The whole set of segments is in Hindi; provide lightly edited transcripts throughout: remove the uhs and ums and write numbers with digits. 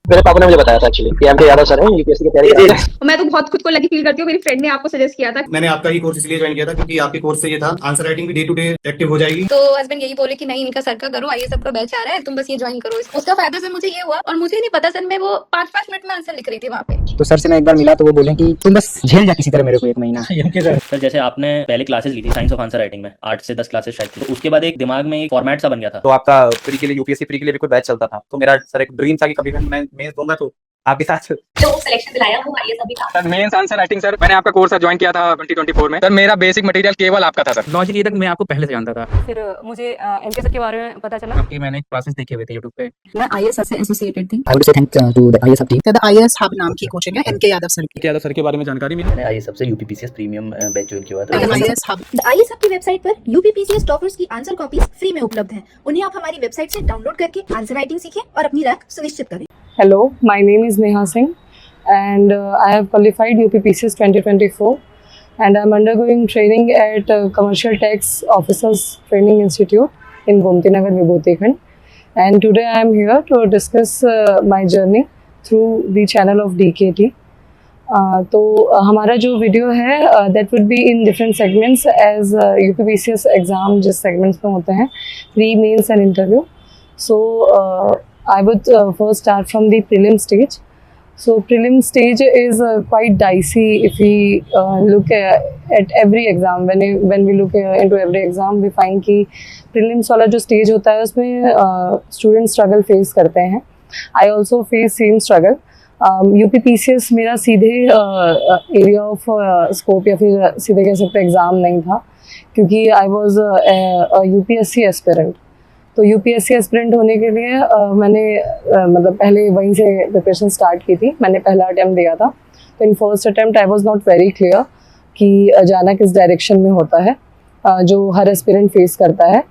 मेरे पापा ने मुझे बताया था एक्चुअली कि एमके यादव सर हैं, यूपीएससी की तैयारी कर रहे हैं। मैं तो बहुत खुद को लकी फील करती हूँ, मेरी फ्रेंड ने आपको सजेस्ट किया था। मैंने आपका ही कोर्स इसलिए ज्वाइन किया था क्योंकि आपके कोर्स से ये था आंसर राइटिंग भी डे टू डे एक्टिव हो जाएगी। तो हस्बैंड यही बोले कि नहीं इनका सर का करो, आइए सबका बैच आ रहा है, तुम बस ये ज्वाइन करो। उसका फायदा सर मुझे ये हुआ, और मुझे नहीं पता सर मैं वो 5-5 मिनट में आंसर लिख रही थी वहाँ पे। तो सर से मैं एक बार मिला तो वो बोले कि तुम बस झेल जा किसी तरह मेरे को 1 महीना। सर जैसे आपने पहले क्लासेस ली थी साइंस ऑफ आंसर राइटिंग में, 8 से 10 क्लासेस शायद थी, तो उसके बाद एक दिमाग में एक फॉर्मेट सा बन गया था। तो आपका प्री के लिए, यूपीएससी प्री के लिए भी कोई बैच चलता था, तो मेरा सर एक ड्रीम था कि कभी मैं मेंस दूंगा तो आपके साथ। जो सिलेक्शन दिलाया वो आइए सभी था। Sir mains answer writing sir मैंने आपका कोर्स ज्वाइन किया था 2024 में। सर मेरा बेसिक मटेरियल केवल आपका था सर। लॉजिक ये तक मैं आपको पहले से जानता था। फिर मुझे एमके सर के बारे में पता चला। आपकी मैंने क्लासेस देखे हुए थे YouTube पे। मैं आईएएस सर से एसोसिएटेड थी। I would say thank to the IAS team. The IAS hub नाम की कोचिंग है एमके यादव सर की। यादव सर के बारे में जानकारी मिली। मैंने आईएएस सबसे यूपीपीसीएस प्रीमियम बैच ज्वाइन किया था। आईएएस हब आईएएस हब की वेबसाइट पर यूपीपीसीएस टॉपर्स की आंसर कॉपीज फ्री में उपलब्ध हैं। उन्हें आप हमारी वेबसाइट से डाउनलोड करके आंसर राइटिंग सीखें और अपनी रैंक सुनिश्चित करें। Hello, my name is Neha Singh and I have qualified UPPCS 2024 and I am undergoing training at Commercial Tax Officers Training Institute in Gomti Nagar, Vibhuti-Khand. And today I am here to discuss my journey through the channel of DKT. तो हमारा जो वीडियो है that would be in different segments as UPPCS exam जिस segments में होते हैं, pre, mains and interview. So I would first start from the prelim stage. So prelim stage is quite dicey if we look at every exam. When we look into every exam, we find कि prelims वाला जो stage होता है उसमें students struggle face करते हैं. I also face same struggle. UPPCS मेरा सीधे area of scope या फिर सीधे कह सकते एग्ज़ाम नहीं था, क्योंकि I was a UPSC aspirant. तो यूपीएससी एस्पिरेंट होने के लिए मैंने मतलब पहले वहीं से प्रिपरेशन स्टार्ट की थी। मैंने पहला अटैम्प्ट दिया था, तो in first attempt I was not very clear कि जाना किस डायरेक्शन में होता है, जो हर एस्पिरेंट फेस करता है।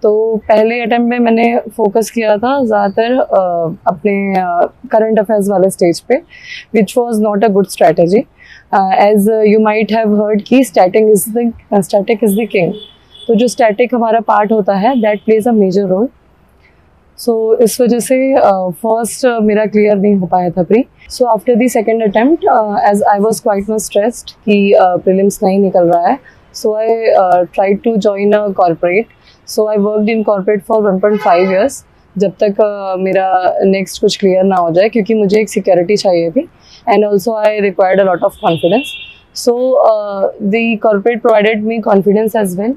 तो पहले अटैम्प्ट में मैंने फोकस किया था ज़्यादातर अपने करंट अफेयर्स वाले स्टेज पे, which was not a good strategy as you might have heard कि स्टैटिक इज़ द किंग। तो जो स्टैटिक हमारा पार्ट होता है that plays a major role. So इस वजह से फर्स्ट मेरा क्लियर नहीं हो पाया था pre. So after the second attempt as I was quite much stressed कि प्रीलिम्स नहीं निकल रहा है, so I tried to join a corporate. So I worked in corporate for 1.5 years, जब तक मेरा नेक्स्ट कुछ क्लियर ना हो जाए, क्योंकि मुझे एक सिक्योरिटी चाहिए थी and also I required a lot of confidence. So the corporate provided me confidence as well.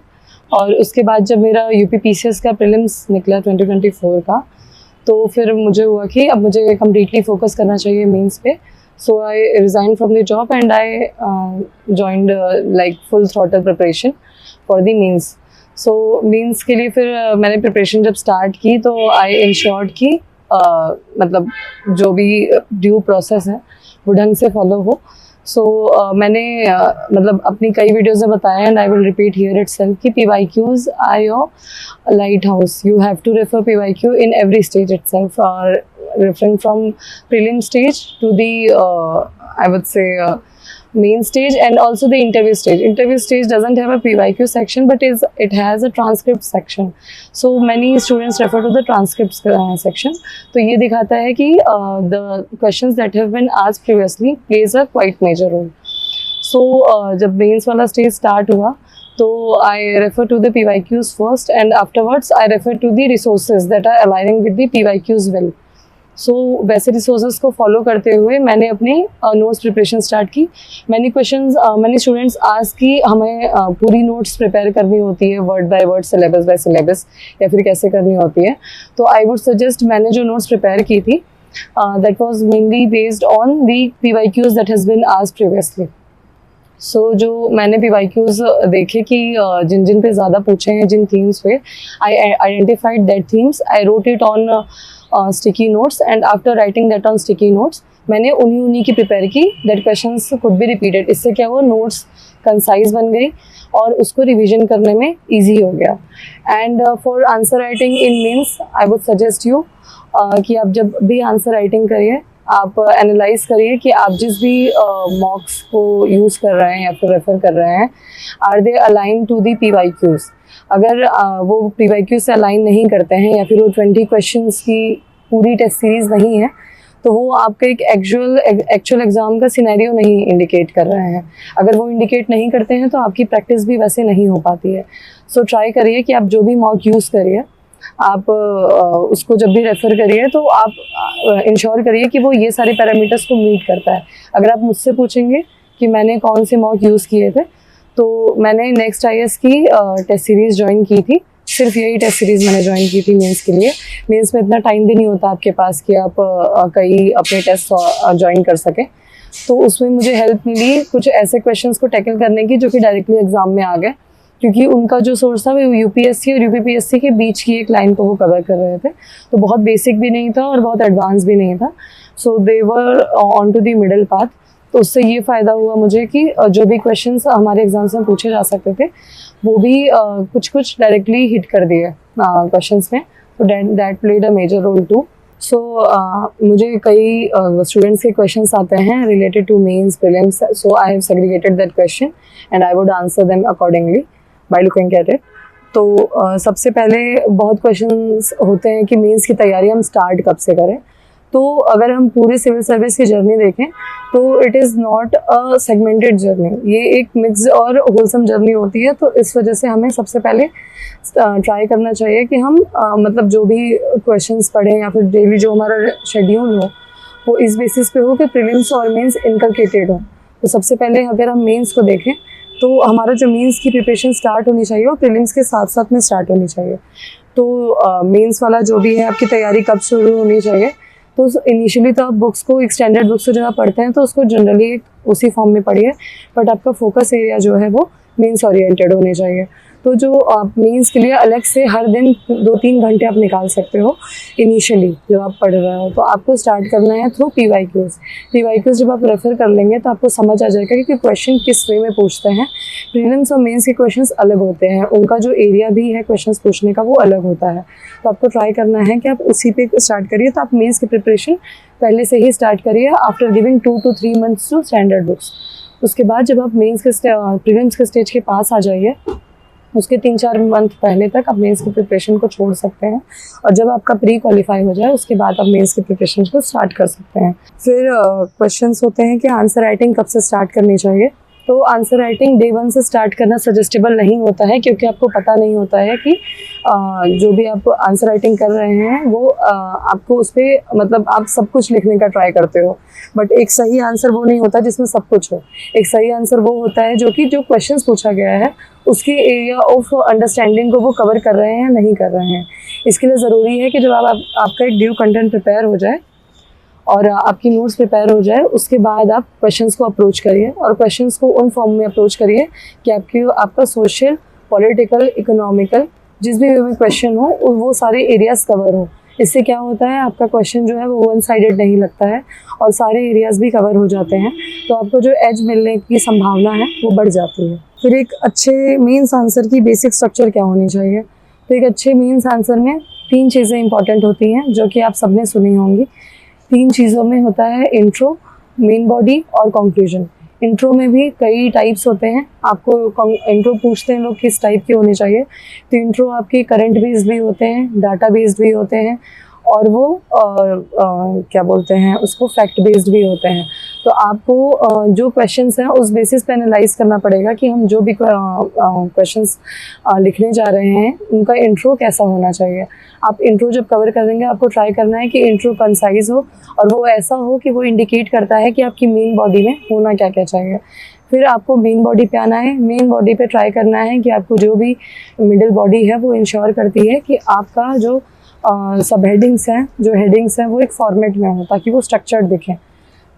और उसके बाद जब मेरा यूपीपीसीएस का प्रीलिम्स निकला 2024 का, तो फिर मुझे हुआ कि अब मुझे कम्प्लीटली फोकस करना चाहिए मेंस पे। So I resign from the job and I joined like full throttle preparation for the mains. So mains के लिए फिर मैंने प्रिपरेशन जब स्टार्ट की तो आई इंश्योर्ड कि मतलब जो भी ड्यू प्रोसेस है वो ढंग से फॉलो हो। सो मैंने मतलब अपनी कई वीडियोज़ में बताया and I will repeat here itself कि PYQs are your lighthouse. You have to refer PYQ in every stage itself, और referring from prelim stage to the I would say main stage and also the interview stage. Interview stage doesn't have a PYQ section, but it has a transcript section. So many students refer to the transcripts section. तो ये दिखाता है कि the questions that have been asked previously plays a quite major role. So जब mains वाला stage start हुआ, तो I refer to the PYQs first and afterwards I refer to the resources that are aligning with the PYQs well. सो वैसे रिसोर्सेज को फॉलो करते हुए मैंने अपनी नोट्स प्रिपरेशन स्टार्ट की। मैंने स्टूडेंट्स आज कि हमें पूरी नोट्स प्रिपेयर करनी होती है word by word, syllabus by syllabus, या फिर कैसे करनी होती है। तो आई वुड सजेस्ट, मैंने जो नोट्स प्रिपेयर की थी that was mainly based on the PYQs that has been asked previously. So जो मैंने PYQs देखे कि जिन जिन पे ज़्यादा पूछे हैं, जिन थीम्स पे, आई identified that themes, I wrote it on sticky notes and after writing that on sticky notes मैंने उन्हीं की प्रिपेयर की that questions could be repeated. इससे क्या हुआ, नोट्स कंसाइज बन गई और उसको रिवीजन करने में ईजी हो गया। And for answer writing in mains I would suggest you कि आप जब भी आंसर राइटिंग करिए, आप एनालाइज करिए कि आप जिस भी मॉक्स को यूज़ कर रहे हैं या फिर रेफर कर रहे हैं, are they align to the PYQs। अगर वो PYQ से अलाइन नहीं करते हैं या फिर वो 20 क्वेश्चंस की पूरी टेस्ट सीरीज़ नहीं है, तो वो आपका एक एक्चुअल एग्ज़ाम का सिनेरियो नहीं इंडिकेट कर रहे हैं। अगर वो इंडिकेट नहीं करते हैं तो आपकी प्रैक्टिस भी वैसे नहीं हो पाती है। सो ट्राई करिए कि आप जो भी मॉक यूज़ करिए, आप उसको जब भी रेफ़र करिए तो आप इंश्योर करिए कि वो ये सारे पैरामीटर्स को मीट करता है। अगर आप मुझसे पूछेंगे कि मैंने कौन से मॉक यूज़ किए थे, तो मैंने नेक्स्ट IAS की टेस्ट सीरीज़ ज्वाइन की थी। सिर्फ यही टेस्ट सीरीज़ मैंने ज्वाइन की थी मेंस के लिए। मेंस में इतना टाइम भी नहीं होता आपके पास कि आप कई अपने टेस्ट ज्वाइन कर सकें। तो उसमें मुझे हेल्प मिली कुछ ऐसे क्वेश्चंस को टैकल करने की जो कि डायरेक्टली एग्ज़ाम में आ गए, क्योंकि उनका जो सोर्स था वो UPSC और UPPSC के बीच की एक लाइन को वो कवर कर रहे थे। तो बहुत बेसिक भी नहीं था और बहुत एडवांस भी नहीं था। So they were on to the middle path. तो उससे ये फ़ायदा हुआ मुझे कि जो भी क्वेश्चंस हमारे एग्जाम्स में पूछे जा सकते थे वो भी कुछ डायरेक्टली हिट कर दिए क्वेश्चंस में। तो that played a major role too. So मुझे कई स्टूडेंट्स के क्वेश्चंस आते हैं related to mains prelims. So I have segregated that question and I would answer them accordingly by looking at it. तो सबसे पहले बहुत क्वेश्चंस होते हैं कि मेंस की तैयारी हम स्टार्ट कब से करें। तो अगर हम पूरे सिविल सर्विस की जर्नी देखें तो it is not a segmented journey, ये एक मिक्स और होलसम जर्नी होती है। तो इस वजह से हमें सबसे पहले ट्राई करना चाहिए कि हम मतलब जो भी क्वेश्चंस पढ़ें या फिर डेली जो हमारा शेड्यूल हो वो इस बेसिस पे हो कि प्रीलिम्स और मेंस इनकलकेटेड हो। तो सबसे पहले अगर हम मेंस को देखें तो हमारा जो मेंस की प्रिपरेशन स्टार्ट होनी चाहिए और प्रीलिम्स के साथ साथ में स्टार्ट होनी चाहिए। तो मेंस वाला जो भी है आपकी तैयारी कब शुरू होनी चाहिए, तो इनिशियली तो आप बुक्स को एक स्टैंडर्ड बुक्स को जब आप पढ़ते हैं तो उसको जनरली उसी फॉर्म में पढ़िए, बट आपका फोकस एरिया जो है वो मेंस ओरिएंटेड होने चाहिए। तो जो आप मेंस के लिए अलग से हर दिन 2-3 घंटे आप निकाल सकते हो इनिशियली जब आप पढ़ रहे हो। तो आपको स्टार्ट करना है थ्रू PYQs जब आप रेफ़र कर लेंगे तो आपको समझ आ जाएगा कि क्वेश्चन किस वे में पूछते हैं। प्रीलिम्स और मेंस के क्वेश्चंस अलग होते हैं, उनका जो एरिया भी है क्वेश्चंस पूछने का वो अलग होता है। तो आपको ट्राई करना है कि आप उसी पे स्टार्ट करिए। तो आप मेंस की प्रिपरेशन पहले से ही स्टार्ट करिए after giving 2 to 3 months to standard books. उसके बाद जब आप मेंस के प्रीलिम्स के स्टेज के पास आ जाइए, उसके 3-4 मंथ पहले तक आप मेंस की प्रिपरेशन को छोड़ सकते हैं और जब आपका प्री क्वालिफाई हो जाए उसके बाद आप मेंस की प्रिपरेशन को स्टार्ट कर सकते हैं। फिर क्वेश्चंस होते हैं कि आंसर राइटिंग कब से स्टार्ट करनी चाहिए। तो आंसर राइटिंग डे 1 से स्टार्ट करना सजेस्टेबल नहीं होता है, क्योंकि आपको पता नहीं होता है कि जो भी आप आंसर राइटिंग कर रहे हैं वो आपको उस पर मतलब आप सब कुछ लिखने का ट्राई करते हो, बट एक सही आंसर वो नहीं होता जिसमें सब कुछ हो। एक सही आंसर वो होता है जो क्वेश्चंस पूछा गया है उसके एरिया ऑफ अंडरस्टैंडिंग को वो कवर कर रहे हैं या नहीं कर रहे हैं। इसके लिए ज़रूरी है कि जब आपका एक ड्यू कंटेंट प्रिपेयर हो जाए और आपकी नोट्स प्रिपेयर हो जाए, उसके बाद आप क्वेश्चंस को अप्रोच करिए और क्वेश्चंस को उन फॉर्म में अप्रोच करिए कि आपका सोशल, पॉलिटिकल, इकोनॉमिकल जिस भी क्वेश्चन हो वो सारे एरियाज कवर हो। इससे क्या होता है, आपका क्वेश्चन जो है वो वन साइडेड नहीं लगता है और सारे एरियाज भी कवर हो जाते हैं। तो आपको जो एज मिलने की संभावना है वो बढ़ जाती है। फिर एक अच्छे मेंस आंसर की बेसिक स्ट्रक्चर क्या होनी चाहिए। तो एक अच्छे मेंस आंसर में 3 चीज़ें इंपॉर्टेंट होती हैं जो कि आप सबने सुनी होंगी। 3 चीज़ों में होता है इंट्रो, मेन बॉडी और कंक्लूजन। इंट्रो में भी कई टाइप्स होते हैं, आपको इंट्रो पूछते हैं लोग किस टाइप के होने चाहिए। तो इंट्रो आपके करंट बेस्ड भी होते हैं, डाटा बेस्ड भी होते हैं और वो क्या बोलते हैं उसको फैक्ट बेस्ड भी होते हैं। तो आपको जो क्वेश्चंस हैं उस बेसिस पे एनालाइज करना पड़ेगा कि हम जो भी क्वेश्चंस लिखने जा रहे हैं उनका इंट्रो कैसा होना चाहिए। आप इंट्रो जब कवर करेंगे आपको ट्राई करना है कि इंट्रो कंसाइज हो और वो ऐसा हो कि वो इंडिकेट करता है कि आपकी मेन बॉडी में होना क्या क्या चाहिए। फिर आपको मेन बॉडी पे आना है। मेन बॉडी पे ट्राई करना है कि आपको जो भी मिडिल बॉडी है वो इंश्योर करती है कि आपका जो सब हेडिंग्स हैं, जो हेडिंग्स हैं वो एक फॉर्मेट में हो ताकि वो स्ट्रक्चर्ड दिखें।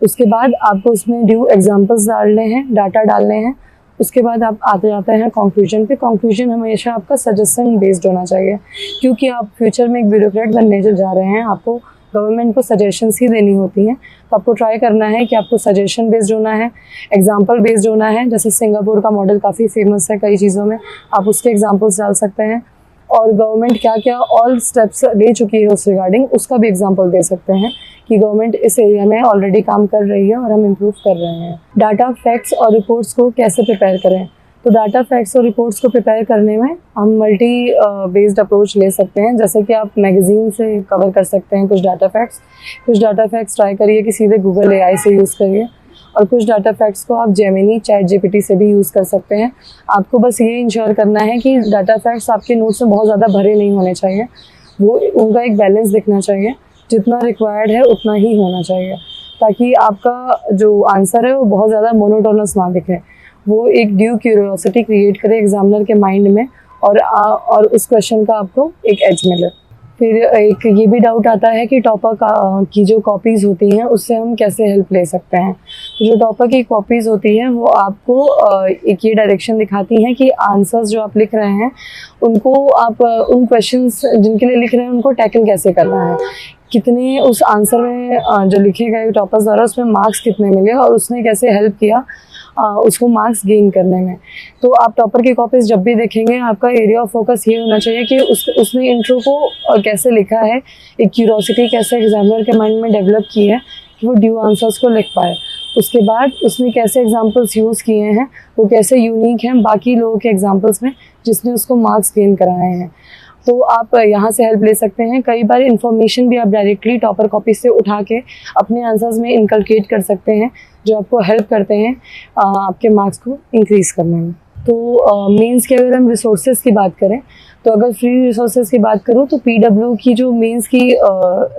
उसके बाद आपको उसमें ड्यू एग्जांपल्स डालने हैं, डाटा डालने हैं। उसके बाद आप आते जाते हैं कंक्लूजन पे। कंक्लूजन हमेशा आपका सजेशन बेस्ड होना चाहिए, क्योंकि आप फ्यूचर में एक ब्यूरोक्रेट बनने जा रहे हैं, आपको गवर्नमेंट को सजेशंस ही देनी होती हैं। तो आपको ट्राई करना है कि आपको सजेशन बेस्ड होना है, एग्जाम्पल बेस्ड होना है। जैसे सिंगापुर का मॉडल काफ़ी फेमस है कई चीज़ों में, आप उसके एग्जाम्पल्स डाल सकते हैं और गवर्नमेंट क्या क्या ऑल स्टेप्स ले चुकी है उस रिगार्डिंग उसका भी एग्जांपल दे सकते हैं कि गवर्नमेंट इस एरिया में ऑलरेडी काम कर रही है और हम इम्प्रूव कर रहे हैं। डाटा, फैक्ट्स और रिपोर्ट्स को कैसे प्रिपेयर करें। तो डाटा फैक्ट्स और रिपोर्ट्स को प्रिपेयर करने में हम मल्टी बेस्ड अप्रोच ले सकते हैं। जैसे कि आप मैगज़ीन से कवर कर सकते हैं कुछ डाटा फैक्ट्स ट्राई करिए कि सीधे गूगल AI से यूज़ करिए, और कुछ डाटा फैक्ट्स को आप जेमिनी ChatGPT से भी यूज़ कर सकते हैं। आपको बस ये इंश्योर करना है कि डाटा फैक्ट्स आपके नोट्स में बहुत ज़्यादा भरे नहीं होने चाहिए, वो उनका एक बैलेंस दिखना चाहिए, जितना रिक्वायर्ड है उतना ही होना चाहिए, ताकि आपका जो आंसर है वो बहुत ज़्यादा मोनोटोनस ना दिखे, वो एक ड्यू क्यूरियोसिटी क्रिएट करे एग्जामिनर के माइंड में, और उस क्वेश्चन का आपको एक एज मिले। फिर एक ये भी डाउट आता है कि टॉपर की जो कॉपीज़ होती हैं उससे हम कैसे हेल्प ले सकते हैं। तो जो टॉपर की कॉपीज़ होती हैं वो आपको एक ये डायरेक्शन दिखाती हैं कि आंसर्स जो आप लिख रहे हैं उनको आप उन क्वेश्चंस जिनके लिए लिख रहे हैं उनको टैकल कैसे करना है, कितने उस आंसर में जो लिखे गए टॉपर्स द्वारा उसमें मार्क्स कितने मिले और उसने कैसे हेल्प किया उसको मार्क्स गेन करने में। तो आप टॉपर की कॉपीज़ जब भी देखेंगे आपका एरिया ऑफ फोकस ये होना चाहिए कि उसने इंट्रो को कैसे लिखा है, एक क्यूरोसिटी कैसे एग्जामिनर के माइंड में डेवलप की है कि वो ड्यू आंसर्स को लिख पाए। उसके बाद उसने कैसे एग्जाम्पल्स यूज़ किए हैं, वो कैसे यूनिक हैं बाकी लोगों के एग्जाम्पल्स में जिसने उसको मार्क्स गेन कराए हैं। तो आप यहाँ से हेल्प ले सकते हैं। कई बार इन्फॉर्मेशन भी आप डायरेक्टली टॉपर कॉपी से उठा के अपने आंसर्स में इनकलकेट कर सकते हैं, जो आपको हेल्प करते हैं आपके मार्क्स को इंक्रीज़ करने में। तो मेंस के अगर हम रिसोर्सेज की बात करें तो अगर फ्री रिसोर्सेज की बात करूँ तो PW की जो मेंस की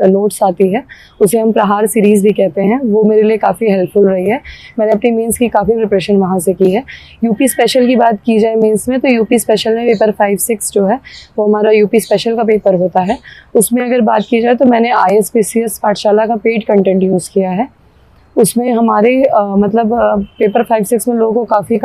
नोट्स आती है उसे हम प्रहार सीरीज़ भी कहते हैं, वो मेरे लिए काफ़ी हेल्पफुल रही है। मैंने अपनी मेंस की काफ़ी प्रिपरेशन वहाँ से की है। यूपी स्पेशल की बात की जाए मेंस में तो यूपी स्पेशल में पेपर 5-6 जो है वो हमारा यूपी स्पेशल का पेपर होता है। उसमें अगर बात की जाए तो मैंने ISPCS पाठशाला का पेड कंटेंट यूज़ किया है। उसमें हमारे पेपर 5-6 में लोगों को काफ़ी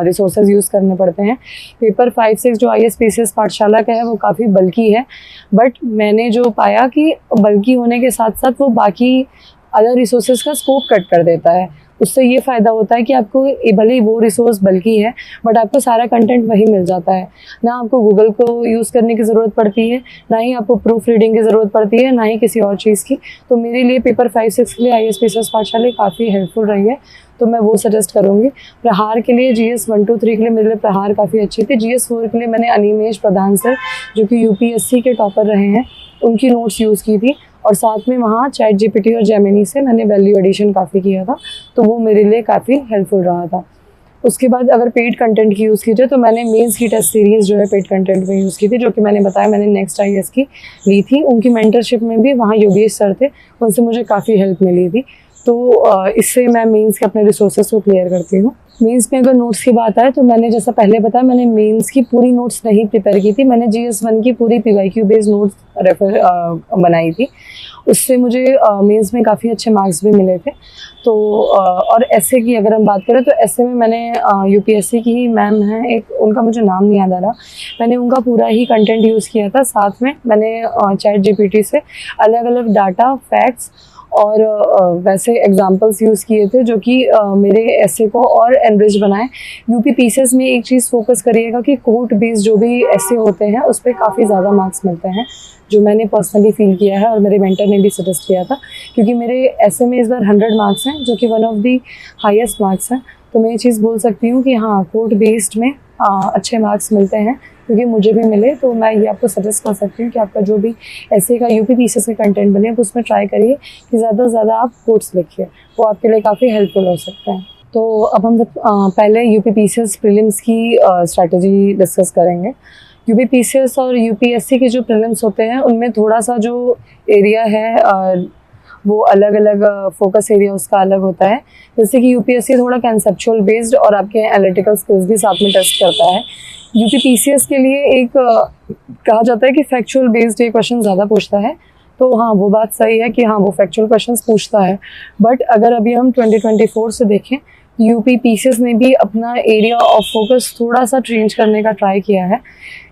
रिसोर्सेज यूज़ करने पड़ते हैं। पेपर 5-6 जो ISPCS पाठशाला का है वो काफ़ी बल्कि है, बट मैंने जो पाया कि बल्कि होने के साथ साथ वो बाकी अदर रिसोर्सेज का स्कोप कट कर देता है। उससे ये फ़ायदा होता है कि आपको भले ही वो रिसोर्स बल्कि है बट आपको सारा कंटेंट वही मिल जाता है, ना आपको गूगल को यूज़ करने की ज़रूरत पड़ती है, ना ही आपको प्रूफ रीडिंग की ज़रूरत पड़ती है, ना ही किसी और चीज़ की। तो मेरे लिए पेपर 5-6 के लिए ISPCS पाठशाला काफ़ी हेल्पफुल रही है, तो मैं वो सजेस्ट करूँगी। प्रहार के लिए GS 1-2-3 के लिए मेरे लिए प्रहार काफ़ी अच्छी थी। GS 4 के लिए मैंने अनिमेश प्रधान सर जो कि UPSC के टॉपर रहे हैं उनकी नोट्स यूज़ की थी, और साथ में वहाँ ChatGPT और जेमिनी से मैंने वैल्यू एडिशन काफ़ी किया था, तो वो मेरे लिए काफ़ी हेल्पफुल रहा था। उसके बाद अगर पेड कंटेंट की यूज़ की जाए तो मैंने मेंस की टेस्ट सीरीज़ जो है पेड कंटेंट में यूज़ की थी, जो कि मैंने बताया मैंने नेक्स्ट IAS की ली थी। उनकी मेंटरशिप में भी वहाँ योगेश सर थे, उनसे मुझे काफ़ी हेल्प मिली थी। तो इससे मैं मेंस के अपने रिसोर्सेज को क्लियर करती हूँ। मेंस में अगर नोट्स की बात आए तो मैंने जैसा पहले बताया मैंने मेंस की पूरी नोट्स नहीं प्रिपेयर की थी, मैंने GS 1 की पूरी PYQ बेस्ड नोट्स बनाई थी। उससे मुझे मेंस में काफ़ी अच्छे मार्क्स भी मिले थे। तो और ऐसे की अगर हम बात करें तो ऐसे में मैंने UPSC की ही मैम हैं एक, उनका मुझे नाम नहीं याद आ रहा, मैंने उनका पूरा ही कंटेंट यूज़ किया था। साथ में मैंने ChatGPT से अलग अलग डाटा फैक्ट्स और वैसे एग्जांपल्स यूज़ किए थे जो कि मेरे ऐसे को और एनरिच बनाए। UPPCS में एक चीज़ फोकस करिएगा कि कोर्ट बेस्ड जो भी ऐसे होते हैं उस पर काफ़ी ज़्यादा मार्क्स मिलते हैं, जो मैंने पर्सनली फील किया है और मेरे मेंटर ने भी सजेस्ट किया था, क्योंकि मेरे ऐसे में इस बार 100 मार्क्स हैं जो कि one of the highest marks हैं। तो मैं ये चीज़ बोल सकती हूँ कि हाँ कोर्ट बेस्ड में अच्छे मार्क्स मिलते हैं, क्योंकि मुझे भी मिले। तो मैं ये आपको सजेस्ट कर सकती हूँ कि आपका जो भी ऐसे का UPPCS का कंटेंट बने उसमें ट्राई करिए कि ज़्यादा से ज़्यादा आप कोट्स लिखिए, वो आपके लिए काफ़ी हेल्पफुल हो सकते हैं। तो अब हम पहले UPPCS प्रीलिम्स की स्ट्रैटेजी डिस्कस करेंगे। UPPCS और UPSC के जो प्रीलिम्स होते हैं उनमें थोड़ा सा जो एरिया है वो अलग अलग फोकस एरिया उसका अलग होता है। जैसे कि UPSC थोड़ा कंसेप्चुअल बेस्ड और आपके एनालिटिकल स्किल्स भी साथ में टेस्ट करता है। UPPCS के लिए एक कहा जाता है कि फैक्चुअल बेस्ड ये क्वेश्चन ज़्यादा पूछता है, तो हाँ वो बात सही है कि हाँ वो फैक्चुअल क्वेश्चंस पूछता है। बट अगर अभी हम 2024 से देखें तो UPPCS ने भी अपना एरिया ऑफ फोकस थोड़ा सा चेंज करने का ट्राई किया है।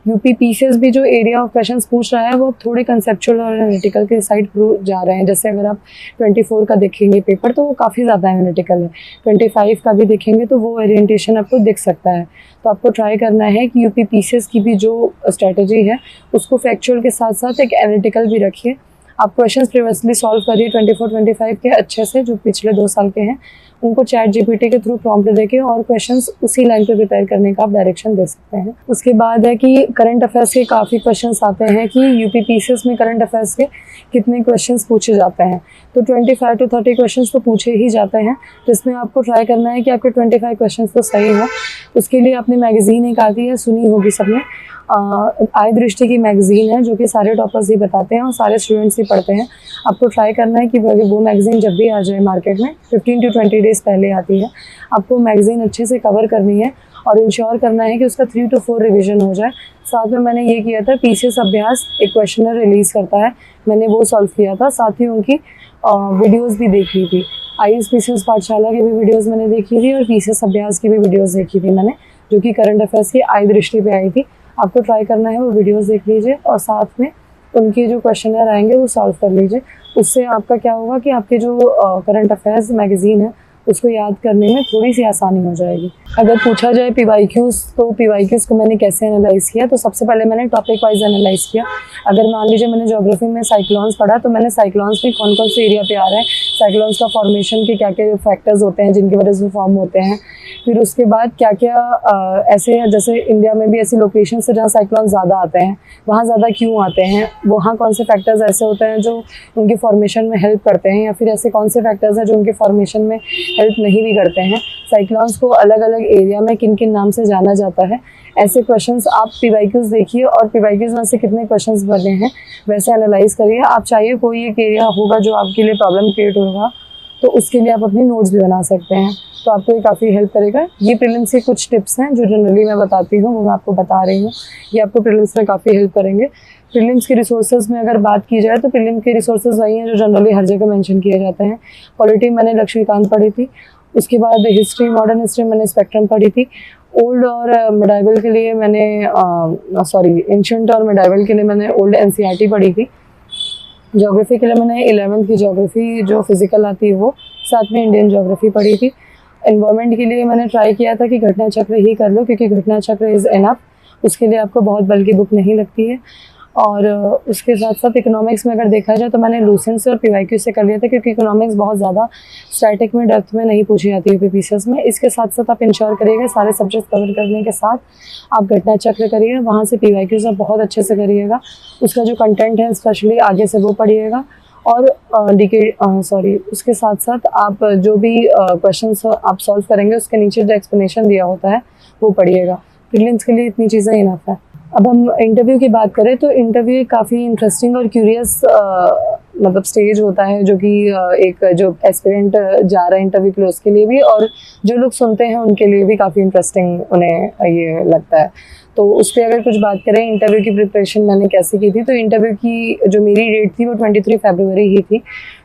UPPCS भी जो एरिया ऑफ क्वेश्चंस पूछ रहा है वो थोड़े कंसेप्चुअल और एनालिटिकल के साइड जा रहे हैं। जैसे अगर आप 24 का देखेंगे पेपर तो वो काफ़ी ज़्यादा एनालिटिकल है, 25 का भी देखेंगे तो वो ओरिएंटेशन आपको दिख सकता है। तो आपको ट्राई करना है कि UPPCS की भी जो स्ट्रैटेजी है उसको फैक्चुअल के साथ साथ एक एनालिटिकल भी रखिए। आप क्वेश्चंस प्रीवियसली सॉल्व करिए 24-25 के अच्छे से, जो पिछले 2 साल के हैं उनको चैट जीपीटी के थ्रू प्रॉम्प्ट देके और क्वेश्चंस उसी लाइन पे प्रिपेयर करने का आप डायरेक्शन दे सकते हैं। उसके बाद है कि करंट अफेयर्स के काफ़ी क्वेश्चंस आते हैं कि यूपीपीसीएस में करंट अफेयर्स के कितने क्वेश्चंस पूछे जाते हैं। तो 25 to 30 क्वेश्चंस तो पूछे ही जाते हैं, जिसमें आपको ट्राई करना है कि आपके 25 क्वेश्चंस तो सही हों। उसके लिए अपनी मैगज़ीन एक आती है, सुनी होगी सबने, आय दृष्टि की मैगज़ीन है, जो कि सारे टॉपर्स ही बताते हैं और सारे स्टूडेंट्स ही पढ़ते हैं। आपको ट्राई करना है कि वो मैगज़ीन जब भी आ जाए मार्केट में 15 to 20 डेज़ पहले आती है, आपको मैगज़ीन अच्छे से कवर करनी है और इंश्योर करना है कि उसका 3 to 4 रिविज़न हो जाए। साथ में मैंने ये किया था, पीसीएस अभ्यास एक क्वेश्चनर रिलीज़ करता है, मैंने वो सॉल्व किया था। साथ ही उनकी वीडियोज़ भी देख ली थी, आईएएस पीसीएस पाठशाला की भी वीडियोज़ मैंने देखी थी और पीसीएस अभ्यास की भी वीडियोज़ देखी थी मैंने, जो कि करंट अफेयर्स की आय दृष्टि पे आई थी। आपको ट्राई करना है वो वीडियोस देख लीजिए और साथ में उनके जो क्वेश्चनर आएंगे वो सॉल्व कर लीजिए। उससे आपका क्या होगा कि आपके जो करंट अफेयर्स मैगज़ीन है उसको याद करने में थोड़ी सी आसानी हो जाएगी। अगर पूछा जाए पीवाईक्यूज़, तो पीवाईक्यूज़ को मैंने कैसे एनालाइज़ किया, तो सबसे पहले मैंने टॉपिक वाइज एनालाइज़ किया। अगर मान लीजिए मैंने ज्योग्राफी में साइक्लोन्स पढ़ा, तो मैंने साइक्लोन्स में कौन कौन से एरिया पे आ रहे हैं, साइक्लोन्स का फॉर्मेशन के क्या क्या फैक्टर्स होते हैं जिनकी वजह से फॉर्म होते हैं, फिर उसके बाद क्या क्या ऐसे हैं, जैसे इंडिया में भी ऐसी लोकेशन है जहाँ साइक्लोन ज़्यादा आते हैं, वहाँ ज़्यादा क्यों आते हैं, वहाँ कौन से फैक्टर्स ऐसे होते हैं जो उनकी फॉर्मेशन में हेल्प करते हैं, या फिर ऐसे कौन से फैक्टर्स हैं जो उनके फॉर्मेशन में हेल्प नहीं भी करते हैं। साइक्लोन्स को अलग अलग एरिया में किन किन नाम से जाना जाता है, ऐसे क्वेश्चंस आप पीवाईक्यूज़ देखिए और पीवाईक्यूज़ में से कितने क्वेश्चंस बने हैं वैसे एनालाइज करिए। आप चाहिए कोई एक एरिया होगा जो आपके लिए प्रॉब्लम क्रिएट होगा, तो उसके लिए आप अपनी नोट्स भी बना सकते हैं, तो आपको ये काफ़ी हेल्प करेगा। ये प्रीलिम्स के कुछ टिप्स हैं जो जनरली मैं बताती हूँ, वो मैं आपको बता रही हूँ, ये आपको प्रीलिम्स में काफ़ी हेल्प करेंगे। प्रीलिम्स के रिसोर्सेज में अगर बात की जाए तो प्रीलिम के रिसोर्सेज वही हैं जो जनरली हर जगह मेंशन किए जाते हैं। पॉलिटी मैंने लक्ष्मीकांत पढ़ी थी, उसके बाद हिस्ट्री, मॉडर्न हिस्ट्री मैंने स्पेक्ट्रम पढ़ी थी। ओल्ड और मिडाइवल के लिए मैंने एंशिएंट और मिडाइवल के लिए मैंने ओल्ड एनसीईआरटी पढ़ी थी। ज्योग्राफी के लिए मैंने 11th की ज्योग्राफी जो फिजिकल आती है वो, साथ में इंडियन ज्योग्राफी पढ़ी थी। एनवायरनमेंट के लिए मैंने ट्राई किया था कि घटना चक्र ही कर लो, क्योंकि घटना चक्र इज़ एनफ, उसके लिए आपको बहुत बल्कि बुक नहीं लगती है। और उसके साथ साथ इकोनॉमिक्स में अगर देखा जाए तो मैंने लूसेंट से और पीवाईक्यू से कर लिया था, क्योंकि इकोनॉमिक्स बहुत ज़्यादा स्टैटिक में डेप्थ में नहीं पूछी जाती है यूपीपीसीएस में। इसके साथ साथ आप इंश्योर करिएगा सारे सब्जेक्ट कवर करने के साथ आप घटना चक्र करिए, वहाँ से पीवाईक्यूज़ आप बहुत अच्छे से करिएगा। उसका जो कंटेंट है स्पेशली आगे से वो पढ़िएगा, और उसके साथ साथ आप जो भी क्वेश्चंस आप सॉल्व करेंगे उसके नीचे जो एक्सप्लेनेशन दिया होता है वो पढ़िएगा। प्रीलिम्स के लिए इतनी चीज़ें इनफ है। अब हम इंटरव्यू की बात करें तो इंटरव्यू काफ़ी इंटरेस्टिंग और क्यूरियस मतलब स्टेज होता है, जो कि एक जो एस्पिरेंट जा रहा है इंटरव्यू के लिए उसके लिए भी, और जो लोग सुनते हैं उनके लिए भी काफ़ी इंटरेस्टिंग उन्हें ये लगता है। तो उस पर अगर कुछ बात करें इंटरव्यू की प्रिपरेशन मैंने कैसे की थी, तो इंटरव्यू की जो मेरी डेट थी वो 23 फरवरी ही थी,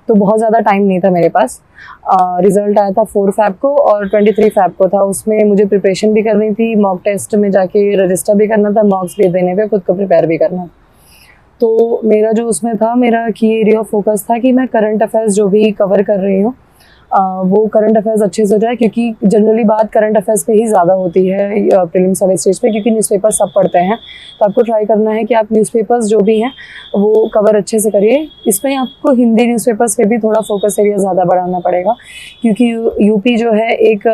तो बहुत ज़्यादा टाइम नहीं था मेरे पास। रिज़ल्ट आया था 4 फ़रवरी को और 23 फरवरी को था। उसमें मुझे प्रिपरेशन भी करनी थी, मॉक टेस्ट में जाके रजिस्टर भी करना था, मॉक्स भी देने पे खुद को प्रिपेयर भी करना था। तो मेरा जो उसमें था, मेरा की एरिया ऑफ फोकस था कि मैं करंट अफेयर्स जो भी कवर कर रही हूँ वो करंट अफेयर्स अच्छे से हो जाए, क्योंकि जनरली बात करंट अफेयर्स पे ही ज़्यादा होती है प्रीलिम्स वाले स्टेज पे, क्योंकि न्यूज़पेपर सब पढ़ते हैं। तो आपको ट्राई करना है कि आप न्यूज़पेपर्स जो भी हैं वो कवर अच्छे से करिए। इसमें आपको हिंदी न्यूज़पेपर्स पे भी थोड़ा फोकस एरिया ज़्यादा बढ़ाना पड़ेगा, क्योंकि यूपी जो है एक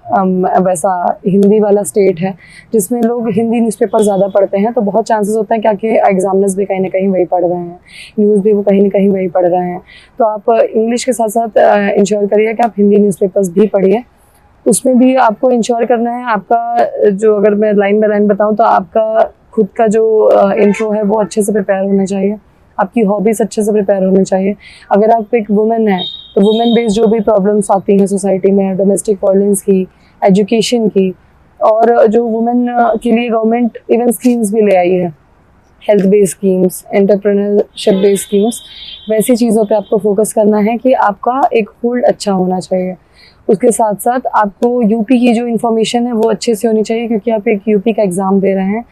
वैसा हिंदी वाला स्टेट है जिसमें लोग हिंदी न्यूज़पेपर ज़्यादा पढ़ते हैं। तो बहुत चांसेस होते हैं कि एग्जामिनर्स भी कहीं ना कहीं वही पढ़ रहे हैं, न्यूज़ भी वो कहीं ना कहीं वही पढ़ रहे हैं। तो आप इंग्लिश के साथ साथ इंश्योर करिए कि आप हिंदी न्यूज़पेपर्स भी पढ़िए। उसमें भी आपको इंश्योर करना है आपका जो, अगर मैं लाइन बाय लाइन बताऊँ तो आपका खुद का जो इंट्रो है वो अच्छे से प्रिपेयर होना चाहिए, आपकी हॉबीज़ अच्छे से प्रिपेयर होनी चाहिए। अगर आप एक वुमेन है तो वुमेन बेस्ड जो भी प्रॉब्लम्स आती हैं सोसाइटी में, डोमेस्टिक वायलेंस की, एजुकेशन की, और जो वुमेन के लिए गवर्नमेंट इवन स्कीम्स भी ले आई है, health based schemes, entrepreneurship based schemes, वैसी चीज़ों पे आपको फोकस करना है कि आपका एक होल्ड अच्छा होना चाहिए। उसके साथ साथ आपको यूपी की जो इन्फॉर्मेशन है वो अच्छे से होनी चाहिए, क्योंकि आप एक यूपी का एग्ज़ाम दे रहे हैं।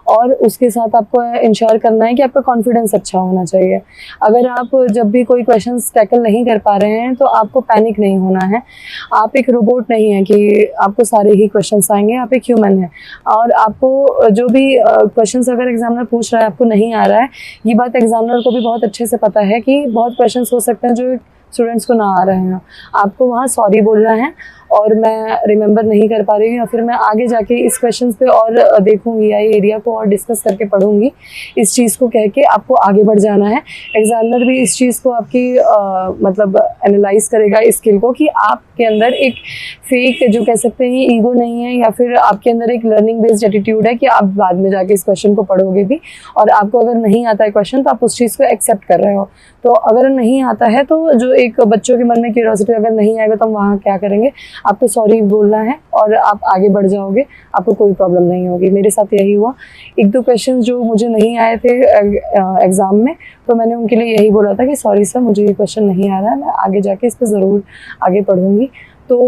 और उसके साथ आपको इंश्योर करना है कि आपका कॉन्फिडेंस अच्छा होना चाहिए। अगर आप जब भी कोई क्वेश्चंस टैकल नहीं कर पा रहे हैं तो आपको पैनिक नहीं होना है। आप एक रोबोट नहीं है कि आपको सारे ही क्वेश्चंस आएंगे, आप एक ह्यूमन है, और आपको जो भी क्वेश्चंस अगर एग्जामिनर पूछ रहा है आपको नहीं आ रहा है, ये बात एग्जामिनर को भी बहुत अच्छे से पता है कि बहुत क्वेश्चंस हो सकते हैं जो स्टूडेंट्स को ना आ रहे हैं, आपको वहाँ सॉरी बोलना है और मैं रिमेंबर नहीं कर पा रही हूँ या फिर मैं आगे जाके इस क्वेश्चन पे और देखूंगी या ये एरिया को और डिस्कस करके पढ़ूंगी, इस चीज़ को कह के आपको आगे बढ़ जाना है। एग्जामिनर भी इस चीज़ को आपकी मतलब एनालाइज करेगा इस स्किल को कि आपके अंदर एक फेक जो कह सकते हैं ईगो नहीं है या फिर आपके अंदर एक लर्निंग बेस्ड एटीट्यूड है कि आप बाद में जाके इस क्वेश्चन को पढ़ोगे भी, और आपको अगर नहीं आता है क्वेश्चन तो आप उस चीज़ को एक्सेप्ट कर रहे हो। तो अगर नहीं आता है तो जो एक बच्चों के मन में क्यूरियोसिटी, अगर नहीं आएगा तो हम वहाँ क्या करेंगे, आपको सॉरी बोलना है और आप आगे बढ़ जाओगे, आपको कोई प्रॉब्लम नहीं होगी। मेरे साथ यही हुआ। 1-2 क्वेश्चन जो मुझे नहीं आए थे एग्ज़ाम में, तो मैंने उनके लिए यही बोला था कि सॉरी सर, मुझे ये क्वेश्चन नहीं आ रहा है, मैं आगे जाके इस पर ज़रूर आगे पढ़ूंगी। तो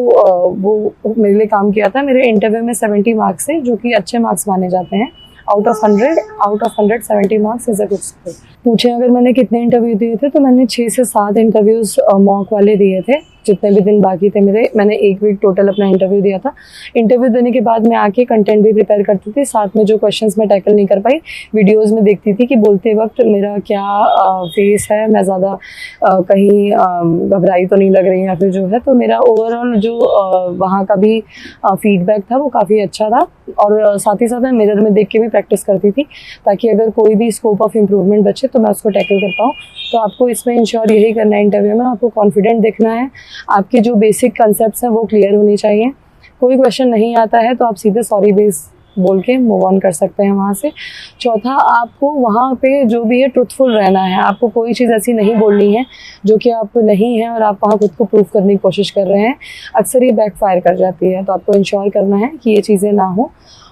वो मेरे लिए काम किया था। मेरे इंटरव्यू में 70 मार्क्स थे, जो कि अच्छे मार्क्स माने जाते हैं। Out of 100 70 marks is a good score. पूछे अगर मैंने कितने इंटरव्यू दिए थे, तो मैंने 6 से 7 इंटरव्यूज़ मॉक वाले दिए थे, जितने भी दिन बाकी थे मेरे। मैंने 1 वीक टोटल अपना इंटरव्यू दिया था। इंटरव्यू देने के बाद मैं आके कंटेंट भी प्रिपेयर करती थी, साथ में जो क्वेश्चंस मैं टैकल नहीं कर पाई वीडियोस में देखती थी कि बोलते वक्त मेरा क्या फेस है, मैं ज़्यादा कहीं घबराई तो नहीं लग रही या फिर जो है। तो मेरा ओवरऑल जो वहाँ का भी फीडबैक था वो काफ़ी अच्छा था, और साथ ही साथ मैं मिरर में देख के भी प्रैक्टिस करती थी, ताकि अगर कोई भी स्कोप ऑफ इम्प्रूवमेंट बचे तो मैं उसको टैकल कर पाऊँ। तो आपको इसमें इंश्योर यही करना है इंटरव्यू में, आपको कॉन्फिडेंट दिखना है, आपके जो बेसिक कंसेप्ट्स हैं वो क्लियर होने चाहिए। कोई क्वेश्चन नहीं आता है तो आप सीधे सॉरी बेस बोल के मूव ऑन कर सकते हैं वहाँ से। चौथा, आपको वहाँ पे जो भी है ट्रुथफुल रहना है। आपको कोई चीज़ ऐसी नहीं बोलनी है जो कि आप नहीं हैं और आप वहाँ खुद को प्रूव करने की कोशिश कर रहे हैं। अक्सर ये बैकफायर कर जाती है, तो आपको इंश्योर करना है कि ये चीज़ें ना हो।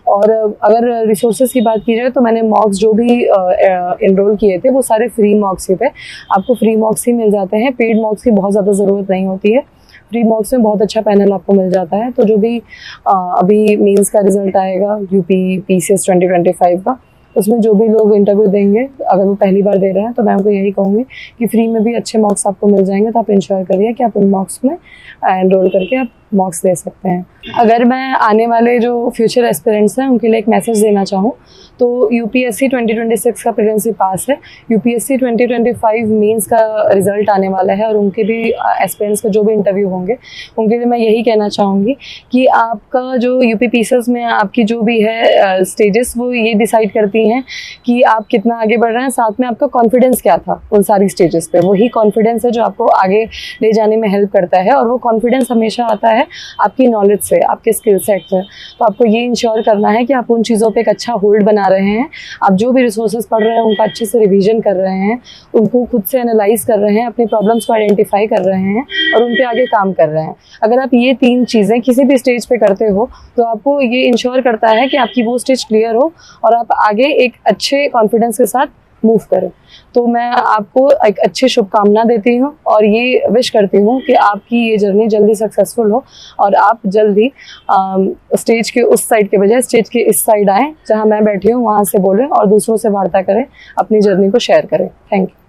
और अगर रिसोर्सेज की बात की जाए तो मैंने मॉक्स जो भी इनरोल किए थे वो सारे फ्री मॉक्स ही थे। आपको फ्री मॉक्स ही मिल जाते हैं, पेड मॉक्स की बहुत ज़्यादा ज़रूरत नहीं होती है। फ्री मॉक्स में बहुत अच्छा पैनल आपको मिल जाता है। तो जो भी अभी मेंस का रिजल्ट आएगा यूपी पीसीएस 2025 का, उसमें जो भी लोग इंटरव्यू देंगे, अगर वो पहली बार दे रहे हैं तो मैं उनको यही कहूँगी कि फ्री में भी अच्छे मॉक्स आपको मिल जाएंगे। तो आप इंश्योर करिए कि आप उन मॉक्स में एनरोल करके आप मॉक्स दे सकते हैं। अगर मैं आने वाले जो फ्यूचर एस्पिरेंट्स हैं उनके लिए एक मैसेज देना चाहूँ तो यूपीएससी 2026 का प्रीलिम्स पास है, यूपीएससी 2025 मेंस का रिजल्ट आने वाला है, और उनके भी एस्पिरेंट्स के जो भी इंटरव्यू होंगे उनके लिए मैं यही कहना चाहूँगी कि आपका जो यूपी पीसीएस में आपकी जो भी है स्टेजेस, वो ये डिसाइड करती हैं कि आप कितना आगे बढ़ रहे हैं, साथ में आपका कॉन्फिडेंस क्या था उन सारी स्टेजेस पे। वही कॉन्फिडेंस है जो आपको आगे ले जाने में हेल्प करता है, और वो कॉन्फिडेंस हमेशा आता है आपकी नॉलेज से, आपके स्किल सेट से। तो आपको ये इंश्योर करना है कि आप उन चीज़ों पे एक अच्छा होल्ड बना रहे हैं, आप जो भी रिसोर्सेज पढ़ रहे हैं उनका अच्छे से रिवीजन कर रहे हैं, उनको खुद से एनालाइज कर रहे हैं, अपनी प्रॉब्लम्स को आइडेंटिफाई कर रहे हैं और उन पे आगे काम कर रहे हैं। अगर आप ये 3 चीज़ें किसी भी स्टेज पे करते हो तो आपको ये इंश्योर करता है कि आपकी वो स्टेज क्लियर हो और आप आगे एक अच्छे कॉन्फिडेंस के साथ मूव करें। तो मैं आपको एक अच्छी शुभकामना देती हूँ और ये विश करती हूँ कि आपकी ये जर्नी जल्दी सक्सेसफुल हो और आप जल्दी स्टेज के उस साइड के बजाय स्टेज के इस साइड आएँ जहाँ मैं बैठी हूँ, वहाँ से बोलें और दूसरों से वार्ता करें, अपनी जर्नी को शेयर करें। Thank you.